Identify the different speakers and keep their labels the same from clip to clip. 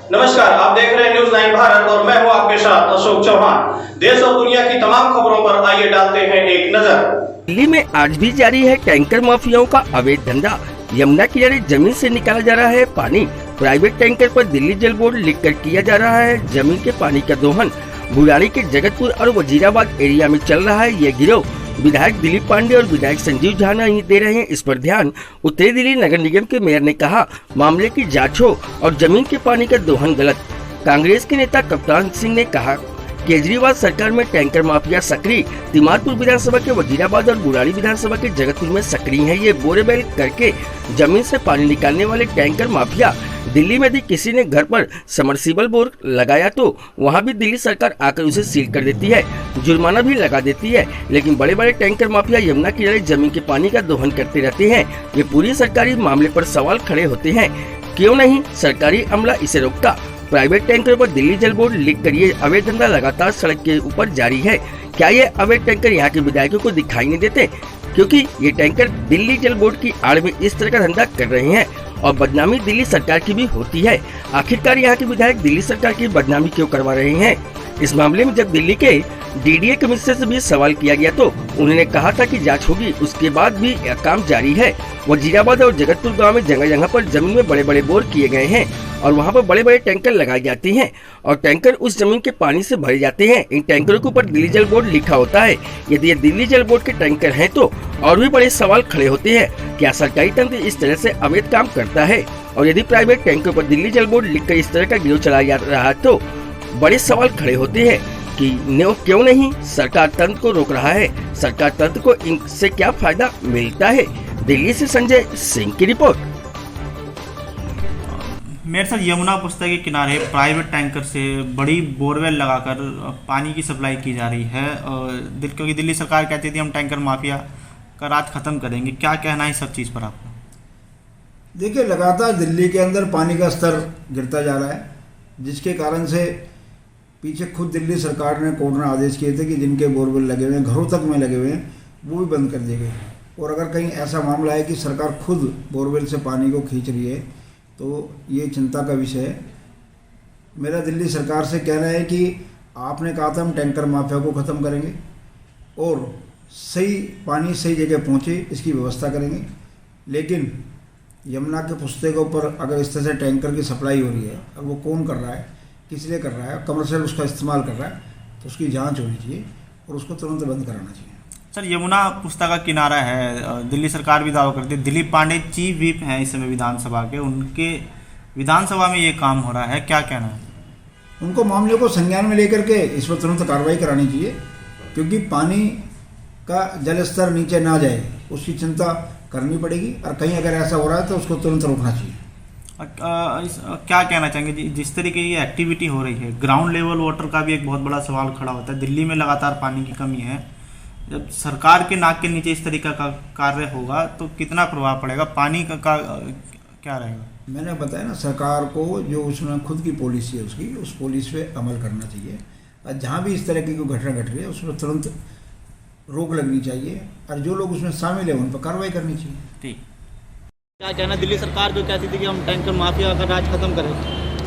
Speaker 1: नमस्कार, आप देख रहे हैं न्यूज़ 9 भारत और मैं हूं आपके साथ अशोक चौहान। देश और दुनिया की तमाम खबरों पर आइए डालते हैं एक नजर।
Speaker 2: दिल्ली में आज भी जारी है टैंकर माफियाओं का अवैध धंधा। यमुना किनारे जमीन से निकाला जा रहा है पानी। प्राइवेट टैंकर पर दिल्ली जल बोर्ड लिखकर किया जा रहा है जमीन के पानी का दोहन। बुराड़ी के जगतपुर और वजीराबाद एरिया में चल रहा है ये गिरोह। विधायक दिलीप पांडे और विधायक संजीव झा नहीं दे रहे हैं इस पर ध्यान। उत्तरी दिल्ली नगर निगम के मेयर ने कहा मामले की जांच हो और जमीन के पानी का दोहन गलत। कांग्रेस के नेता कप्तान सिंह ने कहा केजरीवाल सरकार में टैंकर माफिया सक्रिय। तिमारपुर विधानसभा के वजीराबाद और बुराड़ी विधानसभा के जगतपुर में सक्रिय है ये बोरेवेल करके जमीन से पानी निकालने वाले टैंकर माफिया। दिल्ली में भी किसी ने घर पर समरसीबल बोर लगाया तो वहां भी दिल्ली सरकार आकर उसे सील कर देती है, जुर्माना भी लगा देती है। लेकिन बड़े बड़े टैंकर माफिया यमुना किनारे जमीन के पानी का दोहन करते रहते हैं। ये पूरी सरकारी मामले पर सवाल खड़े होते हैं, क्यों नहीं सरकारी अमला इसे रोकता। प्राइवेट टैंकर पर दिल्ली जल बोर्ड लिख कर ये अवैध धंधा लगातार सड़क के ऊपर जारी है। क्या ये अवैध टैंकर यहाँ के विधायकों को दिखाई नहीं देते, क्योंकि ये टैंकर दिल्ली जल बोर्ड की आड़ में इस तरह का धंधा कर रहे हैं और बदनामी दिल्ली सरकार की भी होती है। आखिरकार यहाँ के विधायक दिल्ली सरकार की बदनामी क्यों करवा रहे हैं। इस मामले में जब दिल्ली के डीडीए कमिश्नर से भी सवाल किया गया तो उन्होंने कहा था कि जांच होगी, उसके बाद भी यह काम जारी है। वजीराबाद और जगतपुर गांव में जगह जगह पर जमीन में बड़े बड़े बोर किए गए हैं और वहां पर बड़े बड़े टैंकर लगाए जाते हैं और टैंकर उस जमीन के पानी से भरे जाते हैं। इन टैंकरों के ऊपर दिल्ली जल बोर्ड लिखा होता है। यदि ये दिल्ली जल बोर्ड के टैंकर हैं तो और भी बड़े सवाल खड़े होते हैं, क्या सरकारी तंत्र इस तरह से अवैध काम करता है। और यदि प्राइवेट टैंकर पर दिल्ली जल बोर्ड लिखकर इस तरह का गिरोह चलाया जा रहा है तो बड़े सवाल खड़े होते हैं कि क्यों नहीं सरकार तंत्र को रोक रहा है। सरकार तंत्र को इनसे क्या फायदा मिलता है। दिल्ली से संजय सिंह की रिपोर्ट।
Speaker 3: मेरे साथ यमुना पुस्तक के किनारे प्राइवेट टैंकर से बड़ी बोरवेल लगाकर पानी की सप्लाई की जा रही है क्योंकि दिल्ली सरकार कहती थी हम टैंकर माफिया का राज खत्म करेंगे। क्या कहना है इस सब चीज़ पर आपका।
Speaker 4: देखिए, लगातार दिल्ली के अंदर पानी का स्तर गिरता जा रहा है, जिसके कारण से पीछे खुद दिल्ली सरकार ने कोर्ट ने आदेश किए थे कि जिनके बोरवेल लगे हुए हैं, घरों तक में लगे हुए हैं, वो भी बंद कर दिए गए। और अगर कहीं ऐसा मामला है कि सरकार खुद बोरवेल से पानी को खींच रही है तो ये चिंता का विषय है। मेरा दिल्ली सरकार से कहना है कि आपने कहा था हम टैंकर माफिया को ख़त्म करेंगे और सही पानी सही जगह पहुँचे इसकी व्यवस्था करेंगे। लेकिन यमुना के पुस्ते के ऊपर अगर इस तरह से टैंकर की सप्लाई हो रही है और वो कौन कर रहा है, किस लिए कर रहा है, कमर्शियल उसका इस्तेमाल कर रहा है, तो उसकी जांच होनी चाहिए और उसको तुरंत बंद कराना चाहिए।
Speaker 3: सर, यमुना पुस्तक का किनारा है, दिल्ली सरकार भी दावा करती है। दिलीप पांडे चीफ व्हिप हैं इस समय विधानसभा के, उनके विधानसभा में ये काम हो रहा है, क्या कहना है।
Speaker 4: उनको मामले को संज्ञान में लेकर के इस पर तुरंत कार्रवाई करानी चाहिए, क्योंकि पानी का जल स्तर नीचे ना जाए उसकी चिंता करनी पड़ेगी और कहीं अगर ऐसा हो रहा है तो उसको तुरंत रोकना चाहिए।
Speaker 3: क्या कहना चाहेंगे जिस तरीके की एक्टिविटी हो रही है, ग्राउंड लेवल वाटर का भी एक बहुत बड़ा सवाल खड़ा होता है। दिल्ली में लगातार पानी की कमी है, जब सरकार के नाक के नीचे इस तरीके का कार्य होगा तो कितना प्रभाव पड़ेगा, पानी का क्या रहेगा।
Speaker 4: मैंने बताया ना, सरकार को जो उसमें खुद की पॉलिसी है उसकी उस पॉलिसी पे अमल करना चाहिए और जहाँ भी इस तरह की कोई घटना घट रही है उसमें तुरंत रोक लगनी चाहिए और जो लोग उसमें शामिल है उन पर कार्रवाई करनी चाहिए।
Speaker 3: ठीक। क्या कहना, दिल्ली सरकार जो कहती थी कि हम टैंकर माफिया का राज खत्म करें,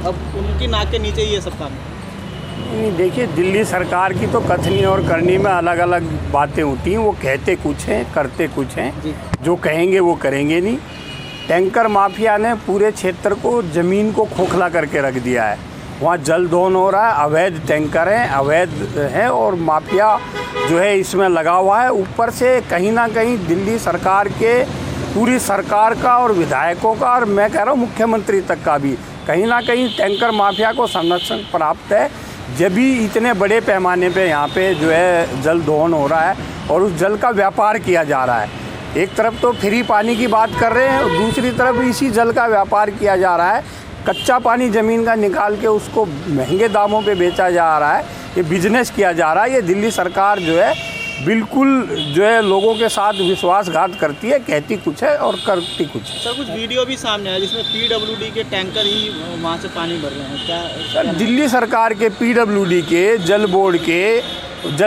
Speaker 3: अब उनकी नाक के नीचे ये सब काम
Speaker 5: नहीं। देखिए, दिल्ली सरकार की तो कथनी और करनी में अलग अलग बातें होती हैं। वो कहते कुछ हैं, करते कुछ हैं। जो कहेंगे वो करेंगे नहीं। टैंकर माफिया ने पूरे क्षेत्र को, ज़मीन को खोखला करके रख दिया है। वहाँ जल दोहन हो रहा है, अवैध टैंकर हैं, अवैध हैं और माफिया जो है इसमें लगा हुआ है। ऊपर से कहीं ना कहीं दिल्ली सरकार के, पूरी सरकार का और विधायकों का और मैं कह रहा हूँ मुख्यमंत्री तक का भी कहीं ना कहीं टैंकर माफिया को संरक्षण प्राप्त है। जब भी इतने बड़े पैमाने पे यहाँ पे जो है जल दोहन हो रहा है और उस जल का व्यापार किया जा रहा है। एक तरफ तो फ्री पानी की बात कर रहे हैं और दूसरी तरफ इसी जल का व्यापार किया जा रहा है। कच्चा पानी ज़मीन का निकाल के उसको महंगे दामों पे बेचा जा रहा है, ये बिजनेस किया जा रहा है। ये दिल्ली सरकार जो है बिल्कुल जो है लोगों के साथ विश्वासघात करती है, कहती कुछ है और करती कुछ है।
Speaker 3: सर, कुछ वीडियो भी सामने आया जिसमें पीडब्ल्यूडी के टैंकर ही वहाँ से पानी भर रहे हैं, क्या
Speaker 5: सर दिल्ली सरकार के पीडब्ल्यूडी के जल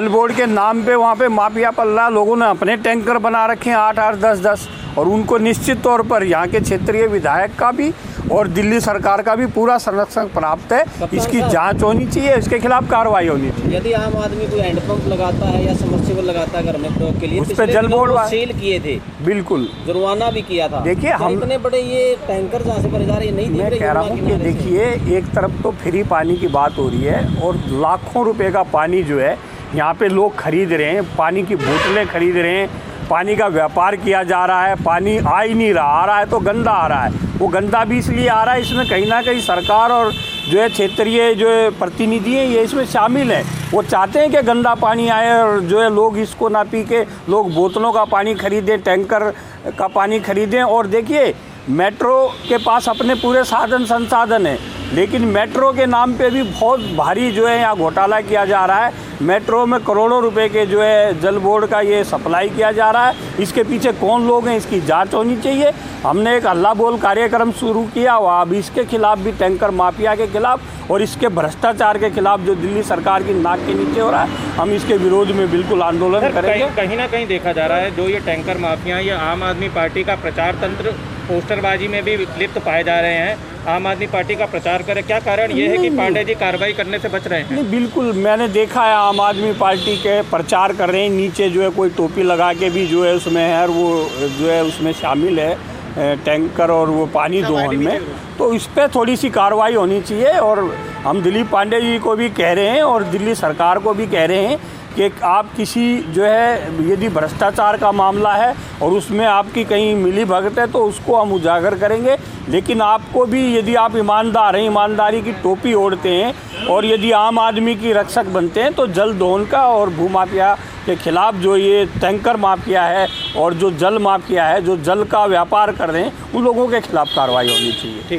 Speaker 5: बोर्ड के नाम पे वहाँ पे माफिया पल रहा। लोगों ने अपने टैंकर बना रखे हैं 8-8, 10-10 और उनको निश्चित तौर पर यहाँ के क्षेत्रीय विधायक का भी और दिल्ली सरकार का भी पूरा संरक्षण प्राप्त है। इसकी जांच होनी चाहिए, इसके खिलाफ कार्रवाई होनी चाहिए।
Speaker 6: यदि आम आदमी कोई हैंडपंप लगाता है या सबमर्सिबल लगाता है घर में प्रयोग के लिए,
Speaker 5: उस पे जल बोर्ड
Speaker 6: सील किए थे,
Speaker 5: बिल्कुल
Speaker 6: जुर्माना भी किया था।
Speaker 5: देखिए हम
Speaker 6: इतने बड़े ये टैंकर जहाँ से भरे जा रहे हैं, नहीं दिख
Speaker 5: मैं
Speaker 6: रहे
Speaker 5: कह रहा हूँ कि देखिए, एक तरफ तो फ्री पानी की बात हो रही है और लाखों रुपए का पानी जो है यहाँ पे लोग खरीद रहे हैं, पानी की बोतलें खरीद रहे हैं, पानी का व्यापार किया जा रहा है, पानी आ ही नहीं रहा, आ रहा है तो गंदा आ रहा है। वो गंदा भी इसलिए आ रहा है, इसमें कहीं ना कहीं सरकार और जो है क्षेत्रीय जो प्रतिनिधि हैं ये इसमें शामिल हैं। वो चाहते हैं कि गंदा पानी आए और जो है लोग इसको ना पी के लोग बोतलों का पानी खरीदें, टैंकर का पानी खरीदें। और देखिए, मेट्रो के पास अपने पूरे साधन संसाधन हैं, लेकिन मेट्रो के नाम पे भी बहुत भारी जो है यहाँ घोटाला किया जा रहा है। मेट्रो में करोड़ों रुपए के जो है जल बोर्ड का ये सप्लाई किया जा रहा है। इसके पीछे कौन लोग हैं, इसकी जांच होनी चाहिए। हमने एक हल्ला बोल कार्यक्रम शुरू किया हुआ, अब इसके खिलाफ भी, टैंकर माफिया के खिलाफ और इसके भ्रष्टाचार के खिलाफ जो दिल्ली सरकार की नाक के नीचे हो रहा है, हम इसके विरोध में बिल्कुल आंदोलन करेंगे।
Speaker 7: कहीं ना कहीं देखा जा रहा है जो ये टैंकर माफिया, ये आम आदमी पार्टी का प्रचार तंत्र, पोस्टरबाजी में भी लिप्त पाए जा रहे हैं। आम आदमी पार्टी का प्रचार करे, क्या कारण ये है कि पांडे जी कार्रवाई करने से बच रहे हैं?
Speaker 5: नहीं, बिल्कुल मैंने देखा है आम आदमी पार्टी के प्रचार कर रहे हैं, नीचे जो है कोई टोपी लगा के भी जो है उसमें है, और वो जो है उसमें शामिल है टैंकर और वो पानी दोहन में। तो इस पर थोड़ी सी कार्रवाई होनी चाहिए। और हम दिलीप पांडे जी को भी कह रहे हैं और दिल्ली सरकार को भी कह रहे हैं कि आप किसी जो है, यदि भ्रष्टाचार का मामला है और उसमें आपकी कहीं मिली भगत है तो उसको हम उजागर करेंगे। लेकिन आपको भी, यदि आप ईमानदार हैं, ईमानदारी की टोपी ओढ़ते हैं और यदि आम आदमी की रक्षक बनते हैं, तो जल दोहन का और भूमाफिया के खिलाफ जो ये टैंकर माफिया है और जो जल माफिया है, जो जल का व्यापार कर रहे हैं, उन लोगों के खिलाफ कार्रवाई होनी चाहिए।